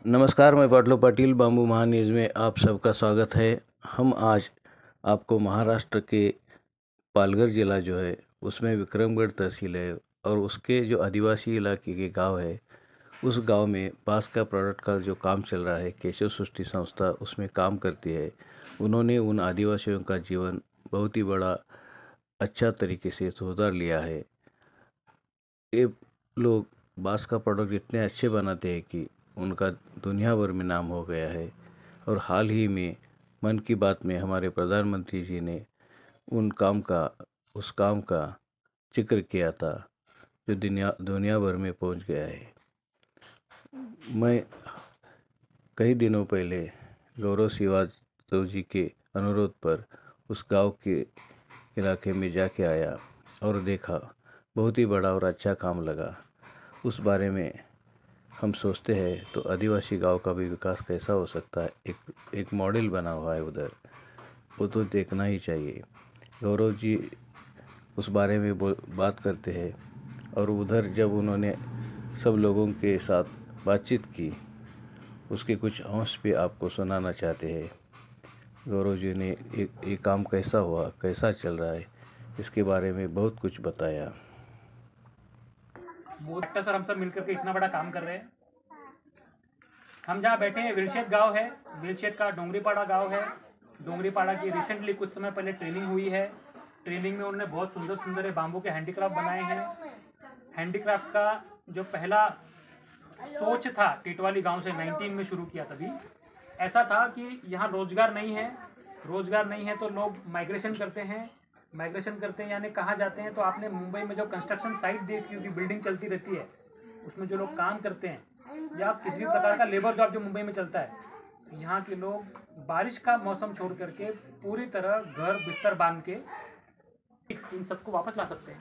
नमस्कार, मैं पाटलो पाटिल बाम्बू महान्यूज़ में आप सबका स्वागत है। हम आज आपको महाराष्ट्र के पालघर ज़िला जो है उसमें विक्रमगढ़ तहसील है और उसके जो आदिवासी इलाके के गांव है, उस गांव में बांस का प्रोडक्ट का जो काम चल रहा है, केशव सृष्टि संस्था उसमें काम करती है। उन्होंने उन आदिवासियों का जीवन बहुत ही बड़ा अच्छा तरीके से सुधार लिया है। ये लोग बांस का प्रोडक्ट इतने अच्छे बनाते हैं कि उनका दुनिया भर में नाम हो गया है। और हाल ही में मन की बात में हमारे प्रधानमंत्री जी ने उस काम का जिक्र किया था, जो दुनिया भर में पहुंच गया है। मैं कई दिनों पहले गौरव श्रीवास्तव जी के अनुरोध पर उस गांव के इलाके में जाके आया और देखा, बहुत ही बड़ा और अच्छा काम लगा। उस बारे में हम सोचते हैं तो आदिवासी गांव का भी विकास कैसा हो सकता है, एक मॉडल बना हुआ है उधर, वो तो देखना ही चाहिए। गौरव जी उस बारे में बात करते हैं और उधर जब उन्होंने सब लोगों के साथ बातचीत की, उसके कुछ अंश भी आपको सुनाना चाहते हैं। गौरव जी ने ये काम कैसा हुआ, कैसा चल रहा है, इसके बारे में बहुत कुछ बताया। डॉक्टर सर हम सब मिलकर के इतना बड़ा काम कर रहे हैं। हम जहाँ बैठे हैं विलशेत गांव है, विलशेत का डोंगरीपाड़ा गांव है। डोंगरीपाड़ा की रिसेंटली कुछ समय पहले ट्रेनिंग हुई है। ट्रेनिंग में उन्होंने बहुत सुंदर सुंदर बाम्बू के हैंडीक्राफ्ट बनाए हैं। हैंडीक्राफ्ट का जो पहला सोच था टिटवाली गांव से 19 में शुरू किया, तभी ऐसा था कि यहाँ रोजगार नहीं है तो लोग माइग्रेशन करते हैं यानी कहाँ जाते हैं। तो आपने मुंबई में जो कंस्ट्रक्शन साइट देखी होगी, बिल्डिंग चलती रहती है, उसमें जो लोग काम करते हैं या किसी भी प्रकार का लेबर जॉब जो मुंबई में चलता है, यहाँ के लोग बारिश का मौसम छोड़ करके पूरी तरह घर बिस्तर बांध के इन सबको वापस ला सकते हैं।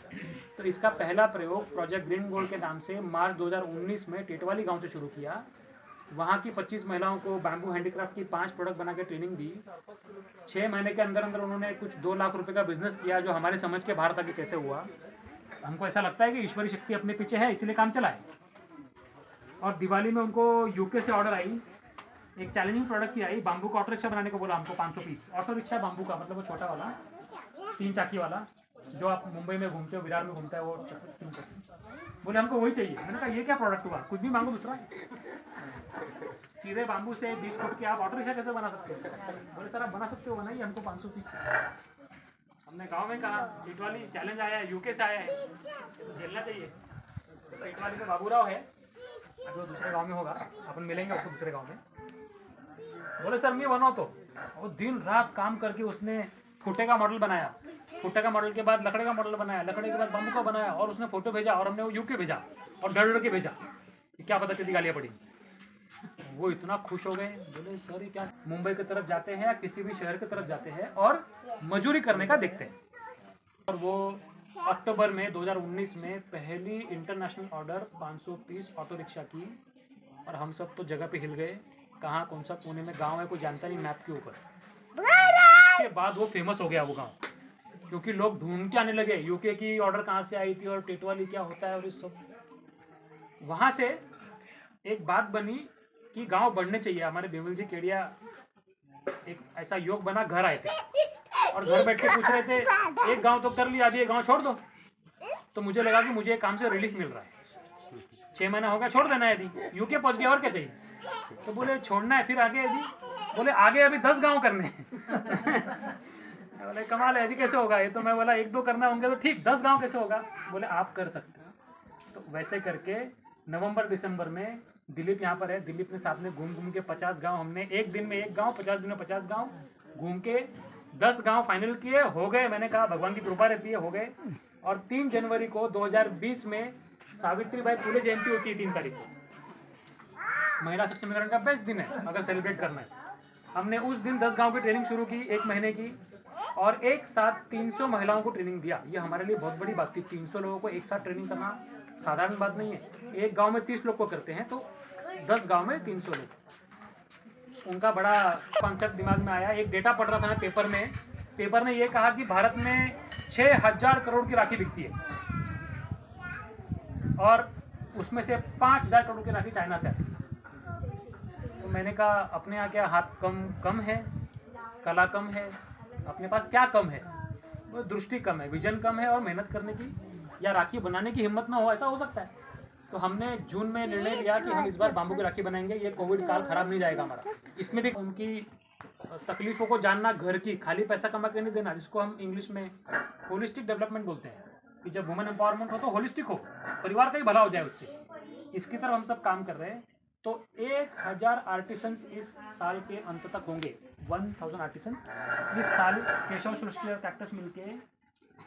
तो इसका पहला प्रयोग प्रोजेक्ट ग्रीन गोल्ड के नाम से मार्च 2019 में टिटवाली गांव से शुरू किया। वहाँ की 25 महिलाओं को बैम्बू हैंडीक्राफ्ट की 5 प्रोडक्ट बना के ट्रेनिंग दी। 6 महीने के अंदर अंदर उन्होंने कुछ 2 लाख रुपए का बिजनेस किया, जो हमारे समझ के बाहर था कि कैसे हुआ। हमको ऐसा लगता है कि ईश्वरी शक्ति अपने पीछे है, इसीलिए काम चला है। और दिवाली में उनको यूके से ऑर्डर आई, एक चैलेंजिंग प्रोडक्ट की आई, बाम्बू का ऑटो रिक्शा बनाने को बोला हमको 500 पीस। ऑटो रिक्शा बाम्बू का मतलब वो छोटा वाला 3 चाकी वाला, जो आप मुंबई में घूमते हो, विरार में घूमता है वो 3 चाकी। बोले हमको वही चाहिए। मैंने कहा ये क्या प्रोडक्ट हुआ, कुछ भी मांगो दूसरा। सीधे बाम्बू से 20 फुट के आप ऑटो रिक्शा कैसे बना सकते हो? बोले सर आप बना सकते हो, बनाइए, हमको 500 पीस। हमने गांव में कहा टिटवाली चैलेंज आया है, यूके से आया है, झेलना चाहिए। टिटवाली में बाबूराव है, अभी वो दूसरे गांव में होगा, अपन मिलेंगे उसको दूसरे गांव में। बोले सर मैं बनाओ, तो वो दिन रात काम करके उसने फुटे का मॉडल बनाया। फुटे का मॉडल के बाद लकड़े का मॉडल बनाया, लकड़े के बाद बाम्बू का बनाया, और उसने फोटो भेजा और हमने वो यूके भेजा और डर के भेजा, क्या पता कितनी गालियाँ पड़ी। वो इतना खुश हो गए, बोले सर ये क्या, मुंबई की तरफ जाते हैं या किसी भी शहर की तरफ जाते हैं और मजदूरी करने का देखते हैं। और वो अक्टूबर में 2019 में पहली international order 500 piece auto rickshaw की, और हम सब तो जगह पे हिल गए। कहाँ, कौन सा पुणे में गांव है, कोई जानता नहीं मैप के ऊपर। उसके बाद वो फेमस हो गया वो गांव, क्योंकि लोग ढूंढ के आने लगे यूके की ऑर्डर कहाँ से आई थी और टिटवाली क्या होता है और ये सब। वहाँ से एक बात बनी कि गांव बढ़ने चाहिए। हमारे बिमल जी केडिया एक ऐसा योग बना, घर आए थे और घर बैठ के पूछ रहे थे एक गांव तो कर लिया, अभी एक गांव छोड़ दो। तो मुझे लगा कि मुझे एक काम से रिलीफ मिल रहा है, 6 महीना हो गया, छोड़ देना है, अभी यूके पहुंच गया और क्या चाहिए। तो बोले छोड़ना है, फिर आगे अभी, बोले आगे अभी 10 गाँव करने बोले कमाल है, अभी कैसे होगा ये। तो मैं बोला 1-2 करना होंगे तो ठीक, 10 गाँव कैसे होगा। बोले आप कर सकते हो। तो वैसे करके नवंबर दिसंबर में दिलीप यहाँ पर है, दिलीप ने साथ में घूम के 50 गांव, हमने एक दिन में 1 गांव, 50 दिन में 50 गांव घूम के 10 गांव फाइनल किए, हो गए। मैंने कहा भगवान की कृपा रहती है, हो गए। और 3 जनवरी को 2020 में सावित्रीबाई फुले जयंती होती है 3 तारीख को। महिला सक्षमीकरण का बेस्ट दिन है अगर सेलिब्रेट करना है। हमने उस दिन 10 गाँव की ट्रेनिंग शुरू की, 1 महीने की, और एक साथ 300 महिलाओं को ट्रेनिंग दिया। ये हमारे लिए बहुत बड़ी बात थी। 300 लोगों को एक साथ ट्रेनिंग करना साधारण बात नहीं है। एक गांव में 30 लोग को करते हैं, तो 10 गांव में 300 लोग। उनका बड़ा कॉन्सेप्ट दिमाग में आया। एक डेटा पढ़ रहा था मैं पेपर में, पेपर ने यह कहा कि भारत में 6000 करोड़ की राखी बिकती है और उसमें से 5000 करोड़ की राखी चाइना से आती है। तो मैंने कहा अपने यहाँ क्या हाथ कम है, कला कम है, अपने पास क्या कम है? वो दृष्टि कम है, विजन कम है और मेहनत करने की या राखी बनाने की हिम्मत ना हो, ऐसा हो सकता है। तो हमने जून में निर्णय लिया कि हम इस बार बाम्बू की राखी बनाएंगे, ये कोविड काल खराब नहीं जाएगा हमारा। इसमें भी उनकी तकलीफ़ों को जानना, घर की, खाली पैसा कमा के नहीं देना, जिसको हम इंग्लिश में होलिस्टिक डेवलपमेंट बोलते हैं कि जब वुमेन एम्पावरमेंट हो तो होलिस्टिक हो, परिवार का ही भला हो जाए उससे। इसकी तरफ हम सब काम कर रहे हैं। तो 1000 आर्टिसंस इस साल के अंत तक होंगे, 1000 आर्टिसंस इस साल। केशव सृष्टि और कैक्टस मिलके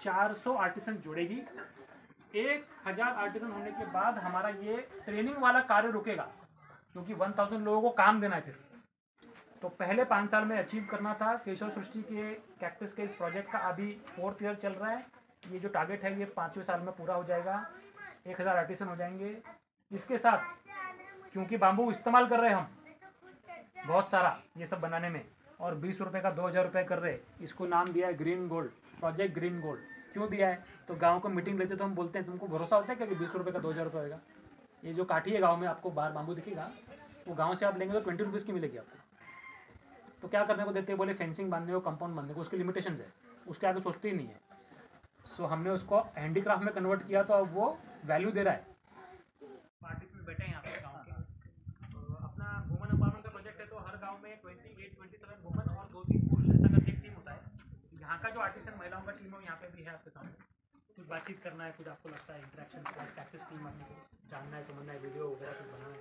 400 आर्टिसन जोड़ेगी। 1000 आर्टिसन होने के बाद हमारा ये ट्रेनिंग वाला कार्य रुकेगा, क्योंकि 1000 लोगों को काम देना है फिर। तो पहले 5 साल में अचीव करना था। केशव सृष्टि के कैक्टस के इस प्रोजेक्ट का अभी 4th ईयर चल रहा है। ये जो टारगेट है ये 5वें साल में पूरा हो जाएगा, 1000 आर्टिसन हो जाएंगे। इसके साथ क्योंकि बाम्बू इस्तेमाल कर रहे हैं हम बहुत सारा ये सब बनाने में, और 20 रुपये का 2000 रुपये कर रहे, इसको नाम दिया है green gold, project green gold. क्यों दिया है? तो गांव को मीटिंग लेते तो हम बोलते हैं तुमको भरोसा होता है क्या कि 20 रुपये का 2000 रुपये होगा? ये जो काठी है गाँव में आपको बाहर बाम्बू दिखेगा, वो गाँव से आप लेंगे तो 20 रुपीज़ की मिलेगी आपको। तो क्या करने को देते हैं? बोले फेंसिंग बांधने को, कंपाउंड बांधने को, उसकी लिमिटेशंस है, उसके आगे सोचते ही नहीं है। सो हमने उसको हैंडीक्राफ्ट में कन्वर्ट किया, तो अब वो वैल्यू दे रहा है। पार्टिसिपेंट बैठे हैं यहाँ पे गाँव के, तो अपना वुमेन एम्पावरमेंट का प्रोजेक्ट है, तो हर गांव में 28-27 वुमेन और 2-3 पुरुष ऐसा करके एक टीम होता है। यहाँ का जो आर्टिसन महिलाओं का टीम है यहाँ पे भी है आपके सामने। कुछ बातचीत करना है, कुछ आपको लगता है इंटरेक्शन, कैक्टस टीम आपको जानना है, समझना है, वीडियो वगैरह कुछ बनाना है,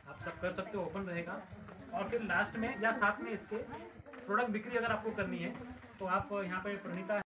आप सब कर सकते हो, ओपन रहेगा। और फिर लास्ट में या साथ में इसके प्रोडक्ट बिक्री अगर आपको करनी है तो आप यहाँ पे प्रणीता